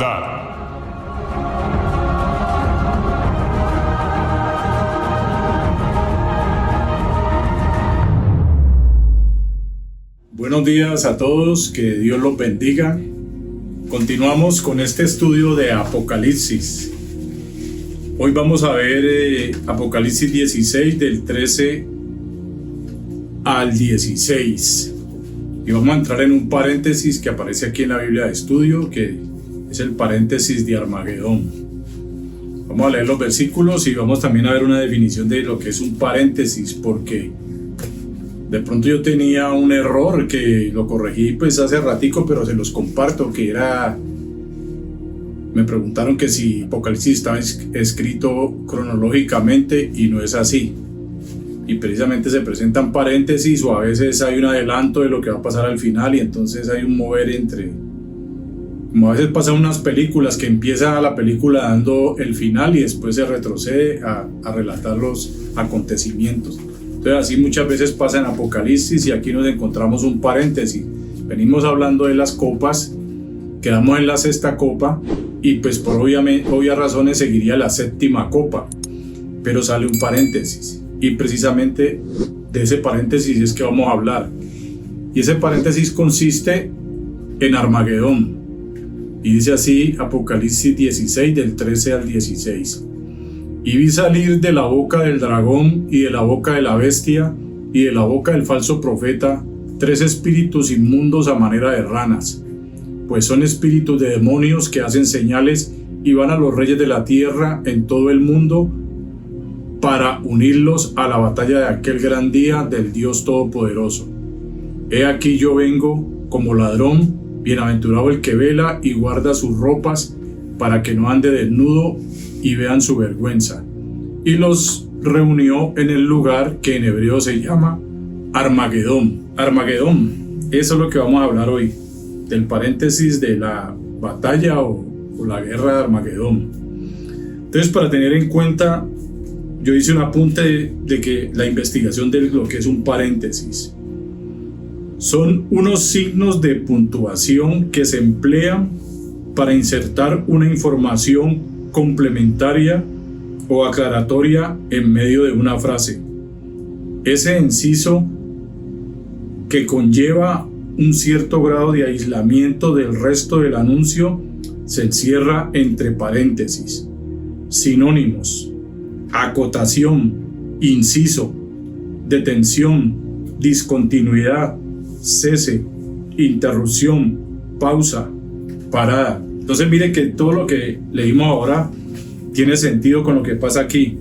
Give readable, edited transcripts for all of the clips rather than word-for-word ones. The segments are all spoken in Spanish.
maldad. Buenos días a todos, que Dios los bendiga. Continuamos con este estudio de Apocalipsis. Hoy vamos a ver Apocalipsis 16 del 13 al 16. Y vamos a entrar en un paréntesis que aparece aquí en la Biblia de estudio, que es el paréntesis de Armagedón. Vamos a leer los versículos y vamos también a ver una definición de lo que es un paréntesis, porque de pronto yo tenía un error que lo corregí pues hace ratico, pero se los comparto, que era... Me preguntaron que si Apocalipsis estaba escrito cronológicamente y no es así. Y precisamente se presentan paréntesis o a veces hay un adelanto de lo que va a pasar al final y entonces hay un mover entre... Como a veces pasan unas películas que empieza la película dando el final y después se retrocede a relatar los acontecimientos. Entonces así muchas veces pasa en Apocalipsis y aquí nos encontramos un paréntesis. Venimos hablando de las copas, quedamos en la sexta copa y pues por obvias razones seguiría la séptima copa, pero sale un paréntesis y precisamente de ese paréntesis es que vamos a hablar. Y ese paréntesis consiste en Armagedón y dice así Apocalipsis 16 del 13 al 16. Y vi salir de la boca del dragón y de la boca de la bestia y de la boca del falso profeta 3 espíritus inmundos a manera de ranas, pues son espíritus de demonios que hacen señales y van a los reyes de la tierra en todo el mundo para unirlos a la batalla de aquel gran día del Dios Todopoderoso. He aquí yo vengo como ladrón, bienaventurado el que vela y guarda sus ropas para que no ande desnudo y vean su vergüenza. Y los reunió en el lugar que en hebreo se llama Armagedón. Armagedón, eso es lo que vamos a hablar hoy, del paréntesis de la batalla o la guerra de Armagedón. Entonces, para tener en cuenta, yo hice un apunte de que la investigación de lo que es un paréntesis son unos signos de puntuación que se emplean para insertar una información complementaria o aclaratoria en medio de una frase. Ese inciso que conlleva un cierto grado de aislamiento del resto del anuncio se encierra entre paréntesis. Sinónimos: acotación, inciso, detención, discontinuidad, cese, interrupción, pausa, parada. Entonces mire que todo lo que leímos ahora tiene sentido con lo que pasa aquí.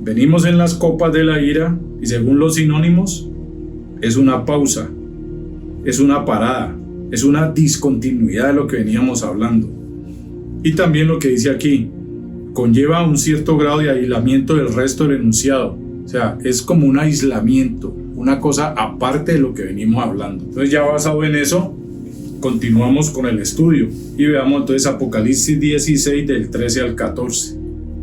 Venimos en las copas de la ira y según los sinónimos es una pausa, es una parada, es una discontinuidad de lo que veníamos hablando. Y también lo que dice aquí conlleva un cierto grado de aislamiento del resto del enunciado. O sea, es como un aislamiento, una cosa aparte de lo que venimos hablando. Entonces ya basado en eso, continuamos con el estudio y veamos entonces Apocalipsis 16 del 13 al 14.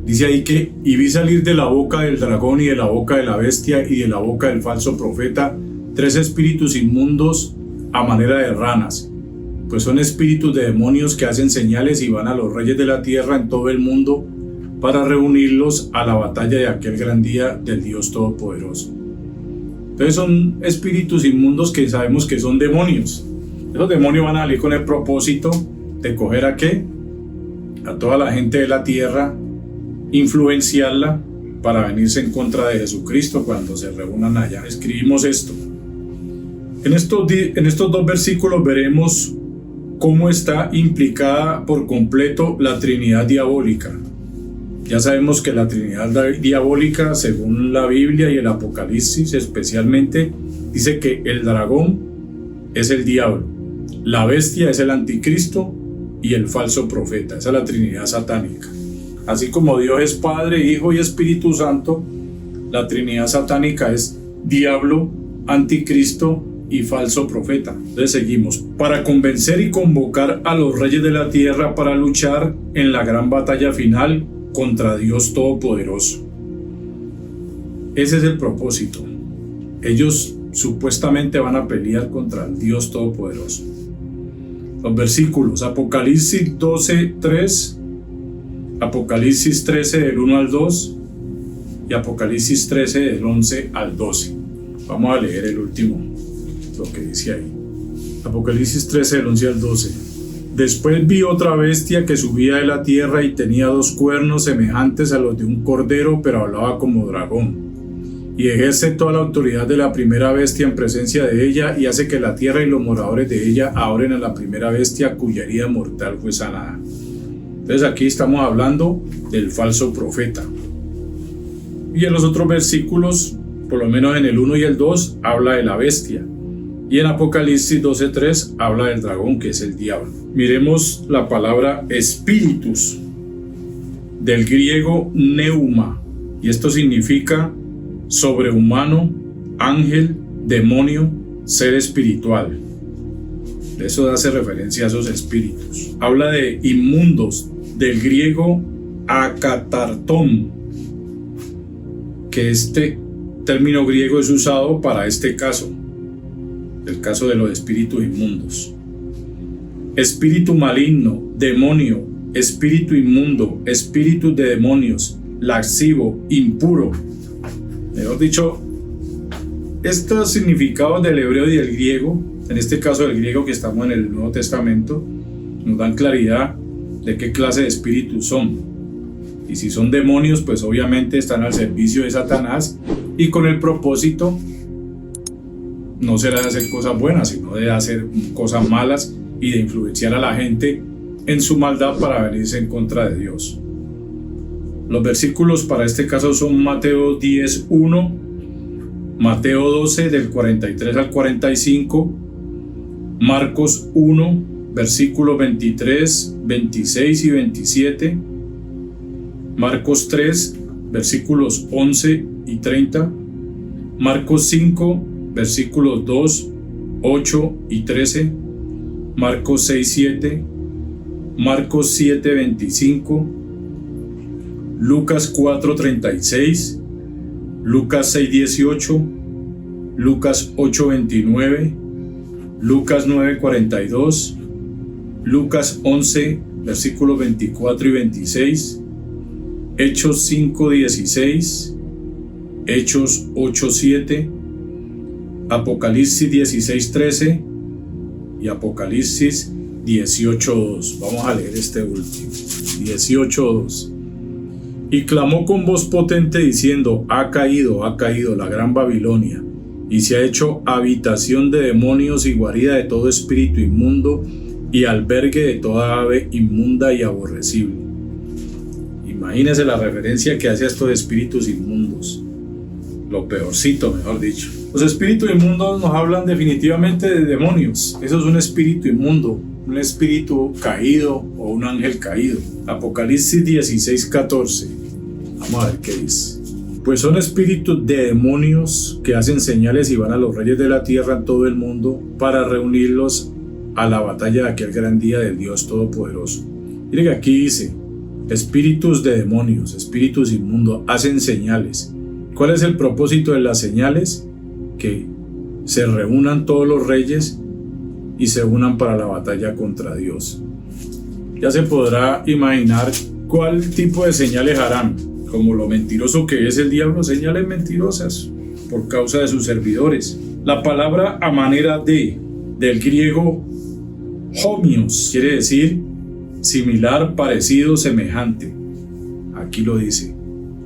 Dice ahí que y vi salir de la boca del dragón y de la boca de la bestia y de la boca del falso profeta 3 espíritus inmundos a manera de ranas, pues son espíritus de demonios que hacen señales y van a los reyes de la tierra en todo el mundo para reunirlos a la batalla de aquel gran día del Dios Todopoderoso. Entonces son espíritus inmundos que sabemos que son demonios. Esos demonios van a salir con el propósito de coger ¿a qué? A toda la gente de la tierra, influenciarla para venirse en contra de Jesucristo cuando se reúnan allá. Escribimos esto. En estos 2 versículos veremos cómo está implicada por completo la Trinidad diabólica. Ya sabemos que la Trinidad diabólica, según la Biblia y el Apocalipsis especialmente, dice que el dragón es el diablo, la bestia es el anticristo y el falso profeta. Esa es la Trinidad satánica. Así como Dios es Padre, Hijo y Espíritu Santo, la Trinidad satánica es diablo, anticristo y falso profeta. Entonces seguimos. Para convencer y convocar a los reyes de la tierra para luchar en la gran batalla final contra Dios Todopoderoso. Ese es el propósito. Ellos supuestamente van a pelear contra el Dios Todopoderoso. Los versículos: Apocalipsis 12:3, Apocalipsis 13 del 1 al 2 y Apocalipsis 13 del 11 al 12. Vamos a leer el último, lo que dice ahí. Apocalipsis 13 del 11 al 12. Después vi otra bestia que subía de la tierra y tenía 2 cuernos semejantes a los de un cordero, pero hablaba como dragón. Y ejerce toda la autoridad de la primera bestia en presencia de ella, y hace que la tierra y los moradores de ella adoren a la primera bestia, cuya herida mortal fue sanada. Entonces aquí estamos hablando del falso profeta. Y en los otros versículos, por lo menos en el 1 y el 2, habla de la bestia. Y en Apocalipsis 12:3 habla del dragón, que es el diablo. Miremos la palabra espíritus, del griego neuma, y esto significa sobrehumano, ángel, demonio, ser espiritual. Eso hace referencia a esos espíritus. Habla de inmundos, del griego akatartón, que este término griego es usado para este caso, el caso de los espíritus inmundos. Espíritu maligno, demonio, espíritu inmundo, espíritu de demonios, lascivo, impuro. Mejor dicho, estos significados del hebreo y del griego, en este caso del griego que estamos en el Nuevo Testamento, nos dan claridad de qué clase de espíritus son. Y si son demonios, pues obviamente están al servicio de Satanás y con el propósito no será de hacer cosas buenas, sino de hacer cosas malas y de influenciar a la gente en su maldad para venirse en contra de Dios. Los versículos para este caso son Mateo 10:1, Mateo 12 del 43 al 45, Marcos 1, versículos 23, 26 y 27, Marcos 3, versículos 11 y 30, Marcos 5, versículos 2, 8 y 13, Marcos 6, 7, Marcos 7, 25, Lucas 4, 36, Lucas 6, 18, Lucas 8, 29, Lucas 9, 42, Lucas 11, versículos 24 y 26, Hechos 5, 16, Hechos 8, 7, Apocalipsis 16, 13 y Apocalipsis 18, 2. Vamos a leer este último, 18, 2. Y clamó con voz potente diciendo: ha caído la gran Babilonia, y se ha hecho habitación de demonios y guarida de todo espíritu inmundo y albergue de toda ave inmunda y aborrecible. Imagínense la referencia que hace a estos espíritus inmundos. Lo peorcito, mejor dicho. Los espíritus inmundos nos hablan definitivamente de demonios. Eso es un espíritu inmundo, un espíritu caído o un ángel caído. Apocalipsis 16, 14. Vamos a ver qué dice. Pues son espíritus de demonios que hacen señales y van a los reyes de la tierra en todo el mundo para reunirlos a la batalla de aquel gran día del Dios Todopoderoso. Miren que aquí dice: espíritus de demonios, espíritus inmundos, hacen señales. ¿Cuál es el propósito de las señales? Que se reúnan todos los reyes y se unan para la batalla contra Dios. Ya se podrá imaginar cuál tipo de señales harán. Como lo mentiroso que es el diablo, señales mentirosas por causa de sus servidores. La palabra a manera de, del griego homios, quiere decir similar, parecido, semejante. Aquí lo dice,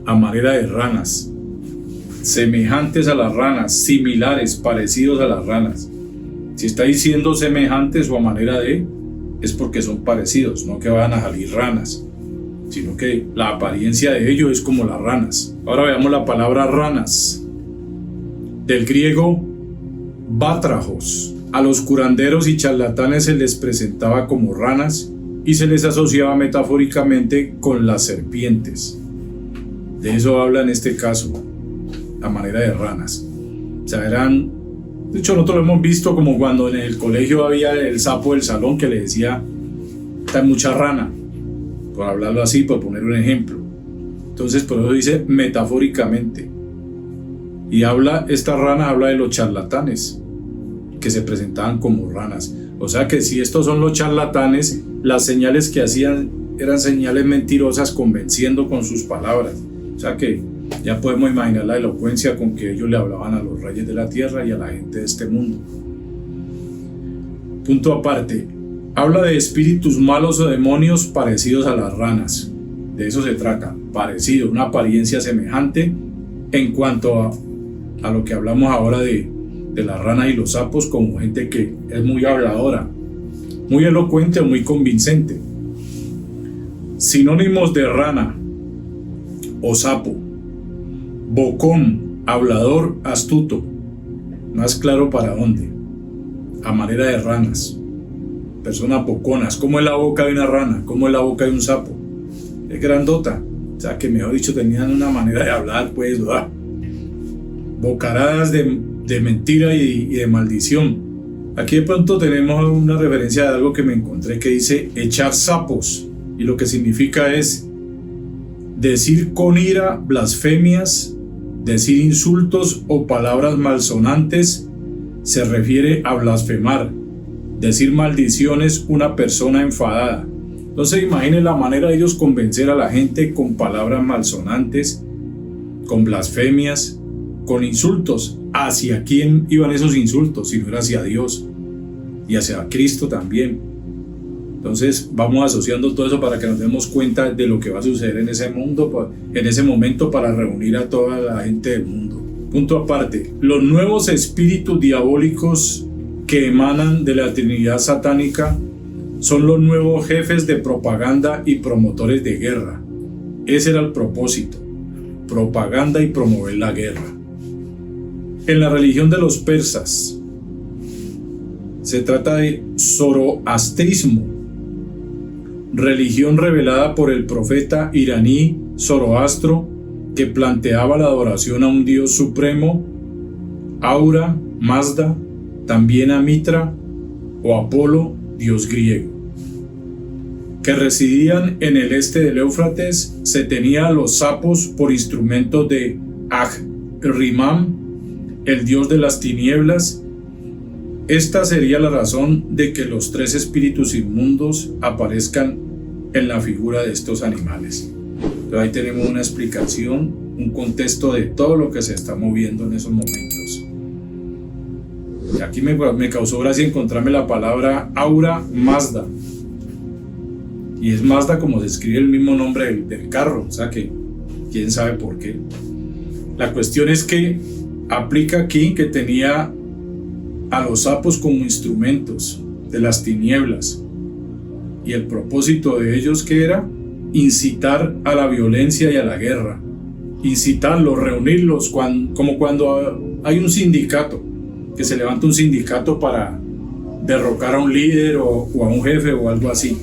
a manera de ranas, semejantes a las ranas, similares, parecidos a las ranas. Si está diciendo semejantes o a manera de, es porque son parecidos, no que vayan a salir ranas, sino que la apariencia de ellos es como las ranas. Ahora veamos la palabra ranas, del griego bátrajos. A los curanderos y charlatanes se les presentaba como ranas y se les asociaba metafóricamente con las serpientes. De eso habla en este caso, a manera de ranas. O sea, eran, de hecho nosotros lo hemos visto como cuando en el colegio había el sapo del salón que le decía: está mucha rana, por hablarlo así, por poner un ejemplo. Entonces por eso dice metafóricamente. Y esta rana habla de los charlatanes que se presentaban como ranas. O sea que si estos son los charlatanes, las señales que hacían eran señales mentirosas convenciendo con sus palabras. O sea que ya podemos imaginar la elocuencia con que ellos le hablaban a los reyes de la tierra y a la gente de este mundo. Punto aparte, habla de espíritus malos o demonios parecidos a las ranas. De eso se trata, parecido, una apariencia semejante en cuanto a lo que hablamos ahora de las ranas y los sapos, como gente que es muy habladora, muy elocuente o muy convincente. Sinónimos de rana o sapo: bocón, hablador, astuto. Más claro para dónde. A manera de ranas. Personas boconas. ¿Cómo es la boca de una rana? ¿Cómo es la boca de un sapo? Es grandota. O sea que, mejor dicho, tenían una manera de hablar, pues, bocaradas de mentira y de maldición. Aquí de pronto tenemos una referencia de algo que me encontré que dice echar sapos, y lo que significa es decir con ira blasfemias, decir insultos o palabras malsonantes. Se refiere a blasfemar, decir maldiciones una persona enfadada. Entonces imaginen la manera de ellos convencer a la gente con palabras malsonantes, con blasfemias, con insultos. ¿Hacia quién iban esos insultos? Si no era hacia Dios y hacia Cristo también. Entonces vamos asociando todo eso para que nos demos cuenta de lo que va a suceder en ese mundo, en ese momento, para reunir a toda la gente del mundo. Punto aparte, los nuevos espíritus diabólicos que emanan de la Trinidad satánica son los nuevos jefes de propaganda y promotores de guerra. Ese era el propósito: propaganda y promover la guerra. En la religión de los persas se trata de zoroastrismo, religión revelada por el profeta iraní Zoroastro, que planteaba la adoración a un dios supremo, Aura, Mazda, también a Mitra o Apolo, dios griego. Que residían en el este del Éufrates. Se tenía a los sapos por instrumentos de Ahriman, el dios de las tinieblas. Esta sería la razón de que los tres espíritus inmundos aparezcan en la figura de estos animales. Entonces ahí tenemos una explicación, un contexto de todo lo que se está moviendo en esos momentos. Y aquí me causó gracia encontrarme la palabra Aura Mazda. Y es Mazda como se escribe el mismo nombre del carro, o sea que quién sabe por qué. La cuestión es que aplica aquí que tenía a los sapos como instrumentos de las tinieblas, y el propósito de ellos, ¿qué era? Incitar a la violencia y a la guerra, incitarlos, reunirlos, como cuando hay un sindicato, que se levanta un sindicato para derrocar a un líder o a un jefe o algo así,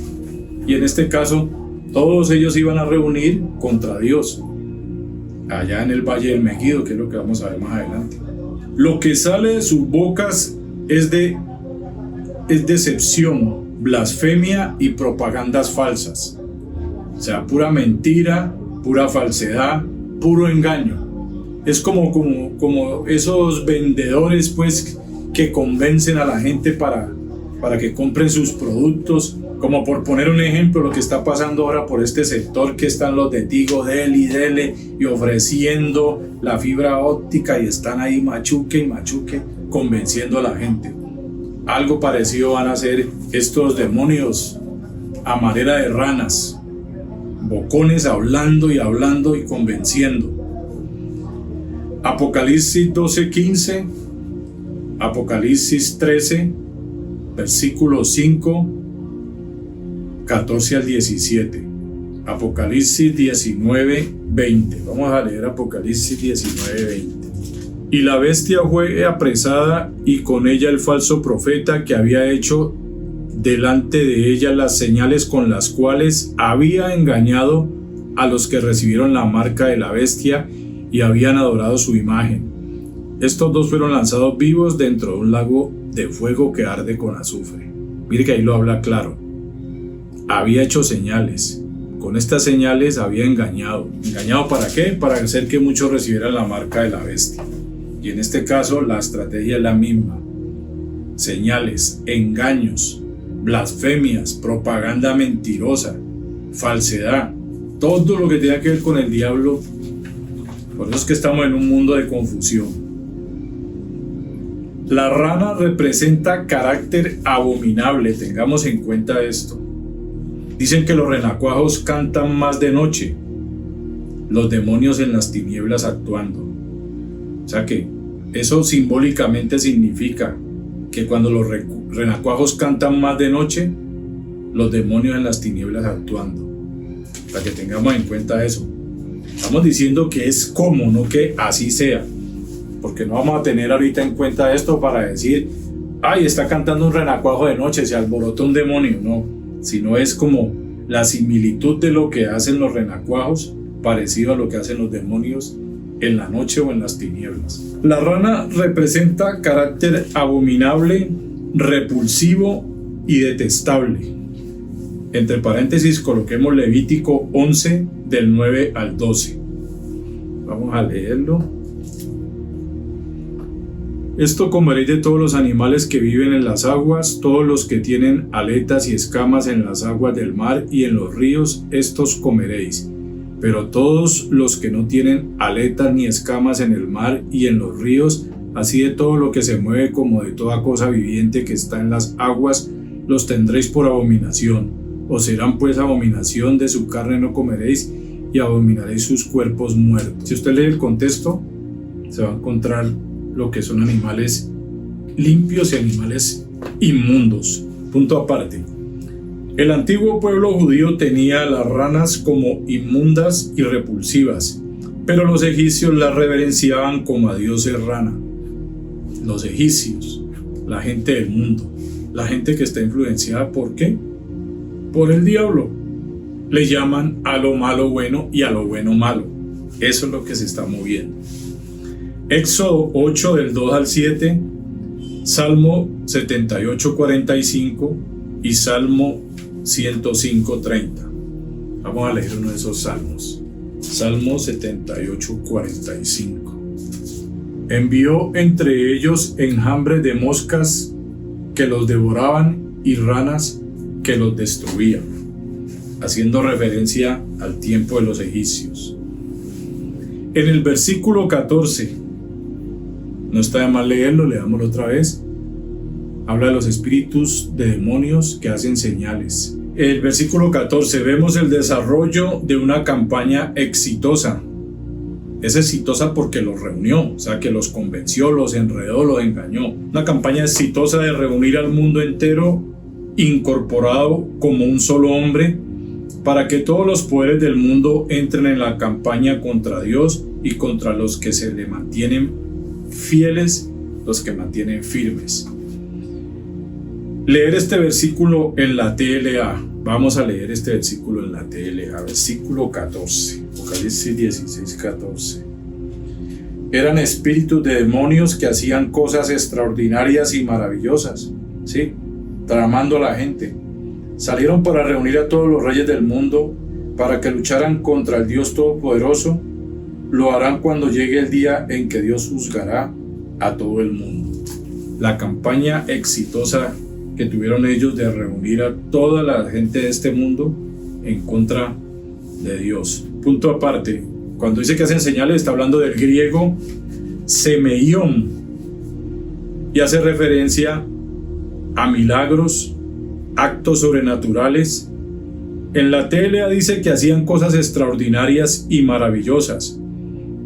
y en este caso todos ellos iban a reunir contra Dios, allá en el Valle del Megiddo, que es lo que vamos a ver más adelante. Lo que sale de sus bocas es decepción, blasfemia y propagandas falsas. O sea, pura mentira, pura falsedad, puro engaño. Es como esos vendedores, pues, que convencen a la gente para que compren sus productos. Como por poner un ejemplo, lo que está pasando ahora por este sector, que están los de Tigo, Dele y ofreciendo la fibra óptica, y están ahí machuque y machuque, convenciendo a la gente. Algo parecido van a hacer estos demonios a manera de ranas, bocones, hablando y convenciendo. Apocalipsis 12:15, Apocalipsis 13, versículos 5, 14 al 17, Apocalipsis 19:20. Vamos a leer Apocalipsis 19:20. Y la bestia fue apresada, y con ella el falso profeta, que había hecho delante de ella las señales con las cuales había engañado a los que recibieron la marca de la bestia y habían adorado su imagen. Estos dos fueron lanzados vivos dentro de un lago de fuego que arde con azufre. Mire que ahí lo habla claro. Había hecho señales. Con estas señales había engañado. ¿Engañado para qué? Para hacer que muchos recibieran la marca de la bestia. Y en este caso la estrategia es la misma. señales, engaños, blasfemias, propaganda mentirosa, falsedad, todo lo que tenga que ver con el diablo. Por eso es que estamos en un mundo de confusión. La rana representa carácter abominable, tengamos en cuenta esto. Dicen que los renacuajos cantan más de noche, los demonios en las tinieblas actuando. O sea que eso simbólicamente significa que cuando los renacuajos cantan más de noche, los demonios en las tinieblas actuando. Para que tengamos en cuenta eso. Estamos diciendo que es como, no que así sea. Porque no vamos a tener ahorita en cuenta esto para decir, ay, está cantando un renacuajo de noche, se alborota un demonio. No, sino es como la similitud de lo que hacen los renacuajos, parecido a lo que hacen los demonios en la noche o en las tinieblas. La rana representa carácter abominable, repulsivo y detestable. Entre paréntesis coloquemos Levítico 11 del 9 al 12. Vamos a leerlo. Esto comeréis de todos los animales que viven en las aguas, todos los que tienen aletas y escamas en las aguas del mar y en los ríos, estos comeréis. Pero todos los que no tienen aletas ni escamas en el mar y en los ríos, así de todo lo que se mueve como de toda cosa viviente que está en las aguas, los tendréis por abominación. Os serán pues abominación, de su carne no comeréis, y abominaréis sus cuerpos muertos. Si usted lee el contexto, se va a encontrar lo que son animales limpios y animales inmundos. Punto aparte. El antiguo pueblo judío tenía a las ranas como inmundas y repulsivas, pero los egipcios las reverenciaban como a dioses rana. Los egipcios, la gente del mundo, la gente que está influenciada, ¿por qué? Por el diablo. Le llaman a lo malo bueno y a lo bueno malo. Eso es lo que se está moviendo. Éxodo 8 del 2 al 7, Salmo 78, 45 y Salmo 105, 30. Vamos a leer uno de esos salmos. Salmo 78, 45. Envió entre ellos enjambres de moscas que los devoraban y ranas que los destruían, haciendo referencia al tiempo de los egipcios. En el versículo 14, no está de mal leerlo, leámoslo otra vez. Habla de los espíritus de demonios que hacen señales. En el versículo 14 vemos el desarrollo de una campaña exitosa. Es exitosa porque los reunió, o sea que los convenció, los enredó, los engañó. Una campaña exitosa de reunir al mundo entero incorporado como un solo hombre, para que todos los poderes del mundo entren en la campaña contra Dios y contra los que se le mantienen fieles, los que mantienen firmes. Leer este versículo en la TLA. Vamos a leer este versículo en la TLA, versículo 14, Apocalipsis 16, 14. Eran espíritus de demonios que hacían cosas extraordinarias y maravillosas, ¿sí? Tramando a la gente. Salieron para reunir a todos los reyes del mundo para que lucharan contra el Dios Todopoderoso. Lo harán cuando llegue el día en que Dios juzgará a todo el mundo. La campaña exitosa que tuvieron ellos de reunir a toda la gente de este mundo en contra de Dios. Punto aparte, cuando dice que hacen señales está hablando del griego semeión y hace referencia a milagros, actos sobrenaturales. En la TLA dice que hacían cosas extraordinarias y maravillosas,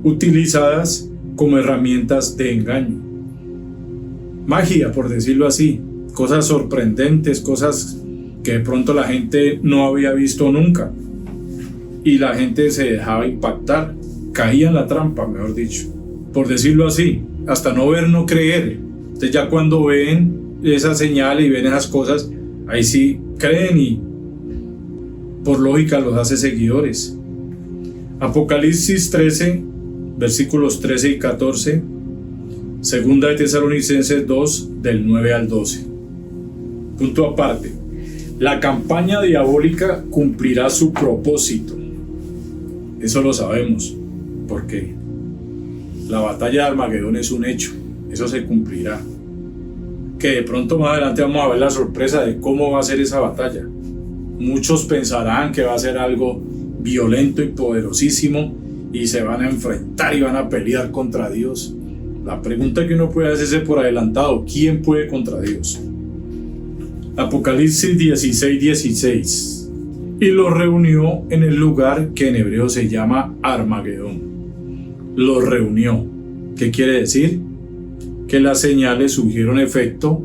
utilizadas como herramientas de engaño. Magia, por decirlo así, cosas sorprendentes, cosas que de pronto la gente no había visto nunca. Y la gente se dejaba impactar, caía en la trampa, mejor dicho, por decirlo así, hasta no ver, no creer. Entonces ya cuando ven esa señal y ven esas cosas, ahí sí creen y por lógica los hace seguidores. Apocalipsis 13, versículos 13 y 14, Segunda de Tesalonicenses 2, del 9 al 12. Punto aparte, la campaña diabólica cumplirá su propósito. Eso lo sabemos, porque la batalla de Armagedón es un hecho, eso se cumplirá. que de pronto más adelante vamos a ver la sorpresa de cómo va a ser esa batalla. Muchos pensarán que va a ser algo violento y poderosísimo y se van a enfrentar y van a pelear contra Dios. La pregunta que uno puede hacerse por adelantado: ¿quién puede contra Dios? Apocalipsis 16:16. Y los reunió en el lugar que en hebreo se llama Armagedón. Los reunió. ¿Qué quiere decir? Que las señales surgieron efecto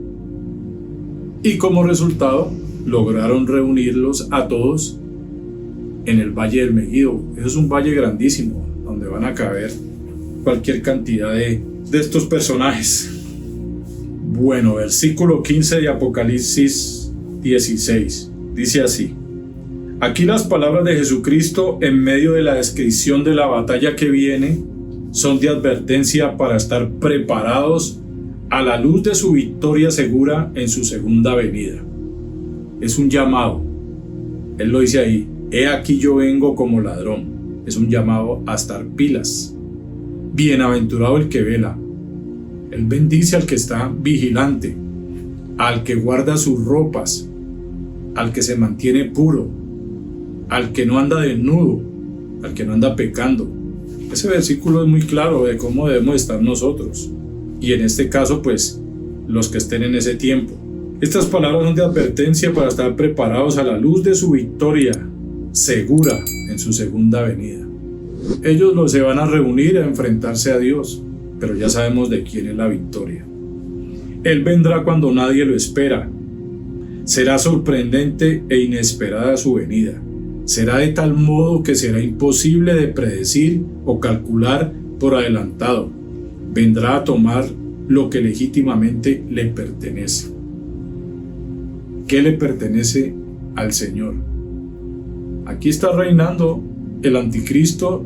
y como resultado lograron reunirlos a todos en el Valle del Megiddo. Eso es un valle grandísimo donde van a caber cualquier cantidad de estos personajes. Bueno, versículo 15 de Apocalipsis 16 dice así: aquí las palabras de Jesucristo en medio de la descripción de la batalla que viene son de advertencia para estar preparados a la luz de su victoria segura en su segunda venida. Es un llamado. Él lo dice ahí: he aquí yo vengo como ladrón. Es un llamado a estar pilas. Bienaventurado el que vela. Él bendice al que está vigilante, al que guarda sus ropas, al que se mantiene puro, al que no anda desnudo, al que no anda pecando. Ese versículo es muy claro de cómo debemos estar nosotros, y en este caso pues los que estén en ese tiempo. Estas palabras son de advertencia para estar preparados a la luz de su victoria segura en su segunda venida. Ellos se van a reunir a enfrentarse a Dios, pero ya sabemos de quién es la victoria. Él vendrá cuando nadie lo espera. Será sorprendente e inesperada su venida. Será de tal modo que será imposible de predecir o calcular por adelantado. Vendrá a tomar lo que legítimamente le pertenece. ¿Qué le pertenece al Señor? Aquí está reinando el anticristo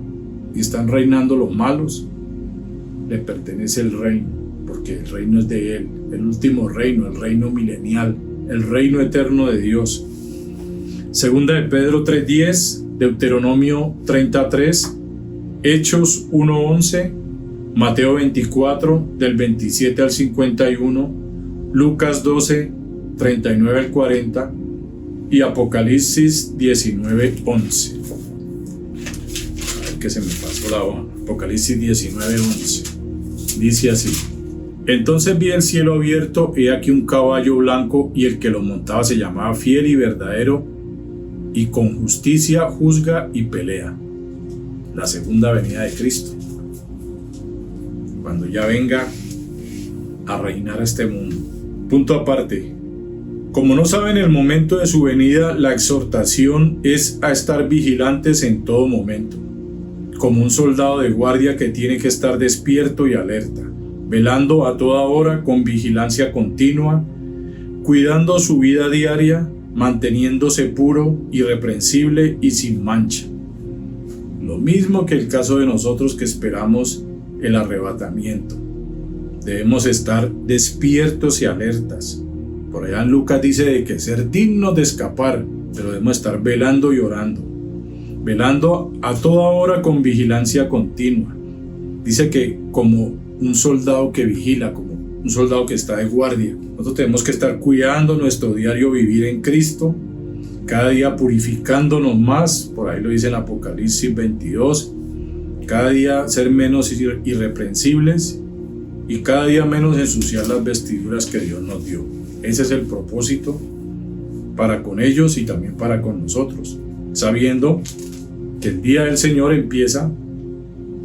y están reinando los malos. Le pertenece el reino, porque el reino es de Él, el último reino, el reino milenial, el reino eterno de Dios. Segunda de Pedro 3:10, Deuteronomio 33, Hechos 1:11, Mateo 24, del 27 al 51, Lucas 12, 39 al 40 y Apocalipsis 19:11. A ver que se me pasó la hoja. Apocalipsis 19:11. Dice así: entonces vi el cielo abierto, y aquí un caballo blanco, y el que lo montaba se llamaba Fiel y Verdadero, y con justicia juzga y pelea. La segunda venida de Cristo, cuando ya venga a reinar este mundo. Punto aparte: como no saben el momento de su venida, la exhortación es a estar vigilantes en todo momento, como un soldado de guardia que tiene que estar despierto y alerta, velando a toda hora con vigilancia continua, cuidando su vida diaria, manteniéndose puro, irreprensible y sin mancha. Lo mismo que el caso de nosotros que esperamos el arrebatamiento. Debemos estar despiertos y alertas. Por allá en Lucas dice de que ser dignos de escapar, pero debemos estar velando y orando. Velando a toda hora con vigilancia continua. Dice que como un soldado que vigila, como un soldado que está de guardia. Nosotros tenemos que estar cuidando nuestro diario vivir en Cristo, cada día purificándonos más, por ahí lo dice en Apocalipsis 22, cada día ser menos irreprensibles y cada día menos ensuciar las vestiduras que Dios nos dio. Ese es el propósito para con ellos y también para con nosotros, sabiendo que el día del Señor empieza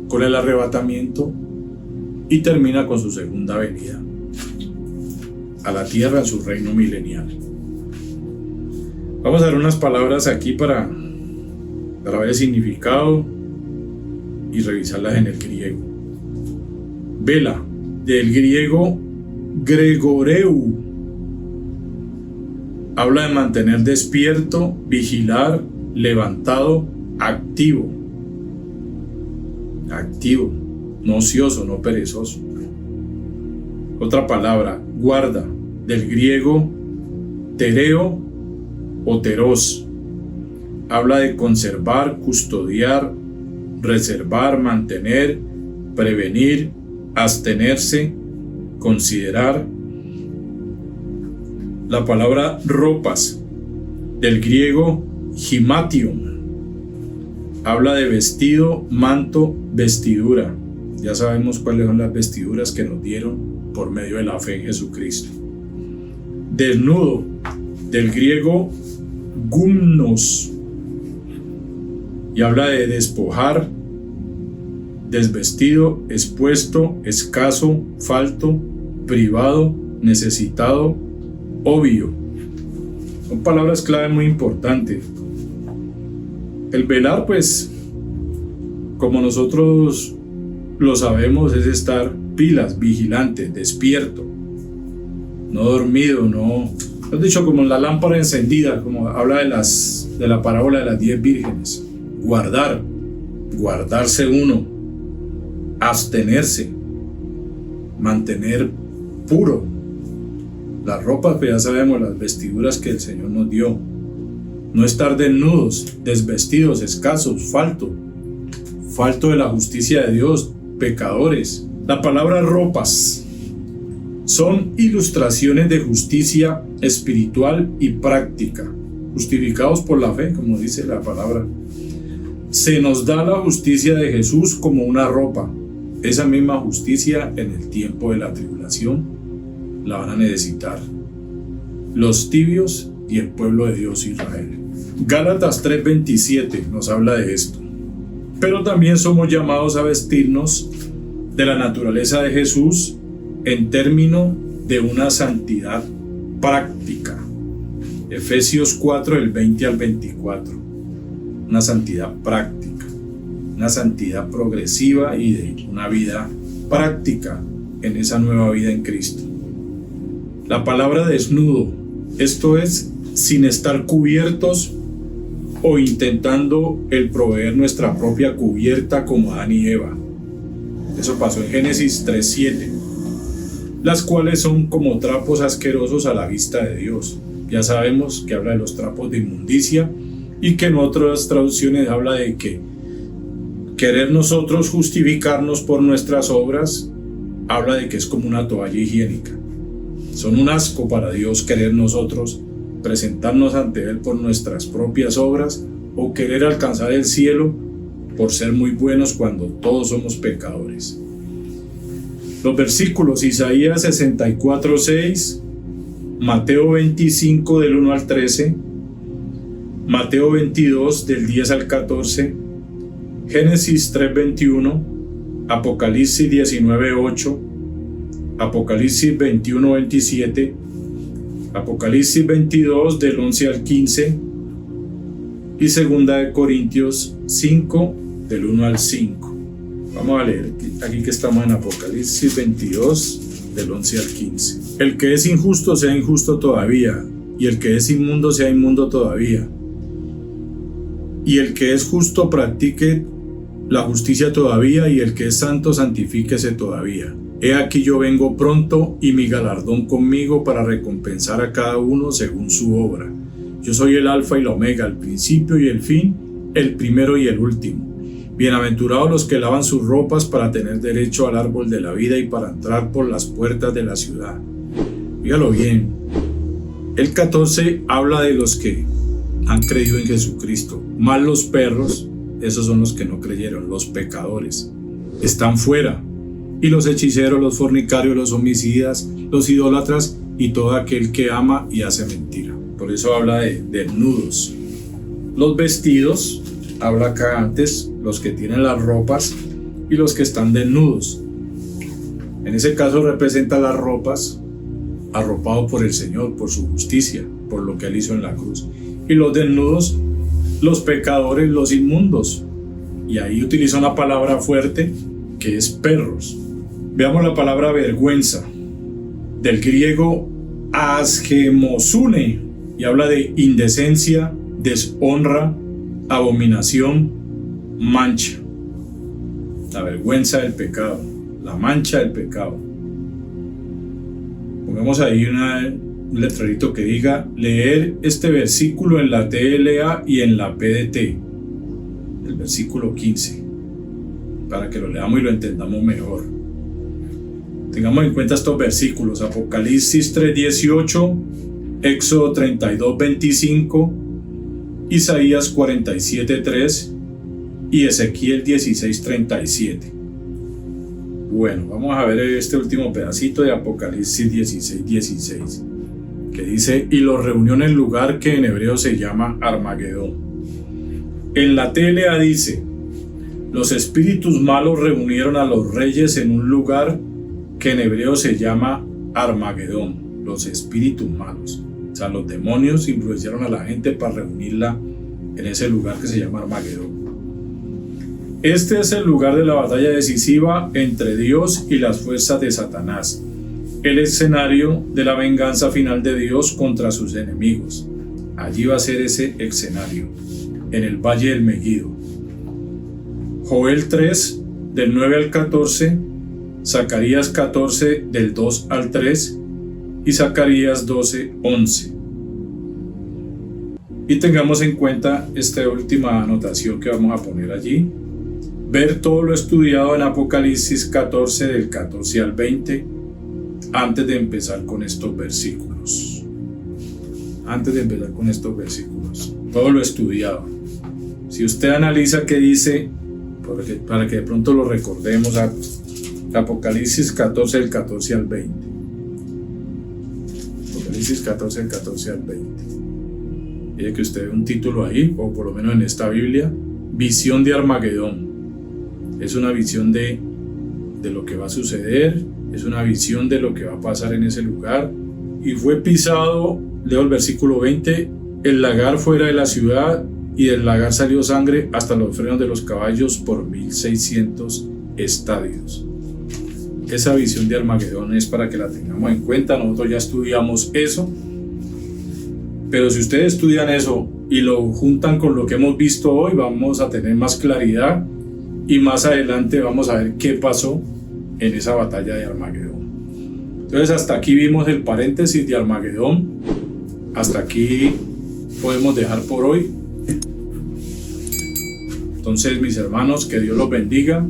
con el arrebatamiento y termina con su segunda venida a la tierra en su reino milenial. Vamos a dar unas palabras aquí para ver el significado y revisarlas en el griego. Vela, del griego gregoreu, habla de mantener despierto, vigilar, levantado, activo, no ocioso, no perezoso. Otra palabra, guarda, del griego tereo o teros, habla de conservar, custodiar, reservar, mantener, prevenir, abstenerse, considerar, La palabra ropas, del griego himation, habla de vestido, manto, vestidura. Ya sabemos cuáles son las vestiduras que nos dieron por medio de la fe en Jesucristo. Desnudo, del griego gumnos, y habla de despojar, desvestido, expuesto, escaso, falto, privado, necesitado, obvio. Son palabras clave muy importantes. El velar, pues, como nosotros lo sabemos, es estar pilas, vigilante, despierto, no dormido, no has dicho, como la lámpara encendida, como habla de la parábola de las 10 vírgenes. Guardarse uno, abstenerse, mantener puro. Las ropas, pues ya sabemos, las vestiduras que el Señor nos dio. No estar desnudos, desvestidos, escasos, falto de la justicia de Dios, pecadores. La palabra ropas son ilustraciones de justicia espiritual y práctica, justificados por la fe, como dice la palabra. Se nos da la justicia de Jesús como una ropa. Esa misma justicia en el tiempo de la tribulación la van a necesitar los tibios y el pueblo de Dios Israel. Gálatas 3:27 nos habla de esto. Pero también somos llamados a vestirnos de la naturaleza de Jesús en términos de una santidad práctica. Efesios 4, del 20 al 24. Una santidad práctica, una santidad progresiva y de una vida práctica en esa nueva vida en Cristo. La palabra desnudo, esto es sin estar cubiertos o intentando el proveer nuestra propia cubierta como Adán y Eva. Eso pasó en Génesis 3:7, las cuales son como trapos asquerosos a la vista de Dios. Ya sabemos que habla de los trapos de inmundicia y que en otras traducciones habla de que querer nosotros justificarnos por nuestras obras, habla de que es como una toalla higiénica. Son un asco para Dios querer nosotros presentarnos ante Él por nuestras propias obras o querer alcanzar el cielo por ser muy buenos cuando todos somos pecadores. Los versículos Isaías 64:6, Mateo 25 del 1 al 13, Mateo 22 del 10 al 14, Génesis 3:21, Apocalipsis 19:8, Apocalipsis 21:27, Apocalipsis 22 del 11 al 15 y 2 Corintios 5 del 1 al 5. Vamos a leer aquí que estamos en Apocalipsis 22 del 11 al 15. El que es injusto sea injusto todavía, y el que es inmundo sea inmundo todavía, y el que es justo practique la justicia todavía, y el que es santo santifíquese todavía. He aquí yo vengo pronto, y mi galardón conmigo para recompensar a cada uno según su obra. Yo soy el alfa y la omega, el principio y el fin, el primero y el último. Bienaventurados los que lavan sus ropas para tener derecho al árbol de la vida y para entrar por las puertas de la ciudad. Fíjalo bien. El 14 habla de los que han creído en Jesucristo. Más los perros, esos son los que no creyeron, los pecadores. Están fuera. Y los hechiceros, los fornicarios, los homicidas, los idólatras y todo aquel que ama y hace mentira. Por eso habla de desnudos. Los vestidos, habla acá antes, los que tienen las ropas y los que están desnudos. En ese caso representa las ropas, arropado por el Señor, por su justicia, por lo que Él hizo en la cruz. Y los desnudos, los pecadores, los inmundos. Y ahí utiliza una palabra fuerte que es perros. Veamos la palabra vergüenza, del griego asgemosune, y habla de indecencia, deshonra, abominación, mancha. La vergüenza del pecado, la mancha del pecado. Pongamos ahí un letrerito que diga leer este versículo en la TLA y en la PDT, el versículo 15, para que lo leamos y lo entendamos mejor. Tengamos en cuenta estos versículos: Apocalipsis 3:18, Éxodo 32:25, Isaías 47:3 y Ezequiel 16:37. Bueno, vamos a ver este último pedacito de Apocalipsis 16:16, que dice: y los reunió en el lugar que en hebreo se llama Armagedón. En la TLA dice: los espíritus malos reunieron a los reyes en un lugar que en hebreo se llama Armagedón. Los espíritus malos, o sea, los demonios influenciaron a la gente para reunirla en ese lugar que se llama Armagedón. Este es el lugar de la batalla decisiva entre Dios y las fuerzas de Satanás, el escenario de la venganza final de Dios contra sus enemigos. Allí va a ser ese escenario, en el Valle del Megiddo. Joel 3, del 9 al 14, Zacarías 14, del 2 al 3 y Zacarías 12, 11. Y tengamos en cuenta esta última anotación que vamos a poner allí: ver todo lo estudiado en Apocalipsis 14, del 14 al 20, antes de empezar con estos versículos. Todo lo estudiado. Si usted analiza qué dice, para que de pronto lo recordemos, Apocalipsis 14, del 14 al 20. Apocalipsis 14, del 14 al 20. Mire que usted ve un título ahí, o por lo menos en esta Biblia: Visión de Armagedón. Es una visión de lo que va a suceder, es una visión de lo que va a pasar en ese lugar. Y fue pisado, leo el versículo 20, el lagar fuera de la ciudad, y del lagar salió sangre hasta los frenos de los caballos por 1600 estadios. Esa visión de Armagedón es para que la tengamos en cuenta. Nosotros ya estudiamos eso, pero si ustedes estudian eso y lo juntan con lo que hemos visto hoy, vamos a tener más claridad, y más adelante vamos a ver qué pasó en esa batalla de Armagedón. Entonces, hasta aquí vimos el paréntesis de Armagedón. Hasta aquí podemos dejar por hoy. Entonces, mis hermanos, que Dios los bendiga,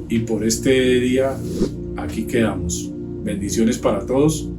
y por este día aquí quedamos. Bendiciones para todos.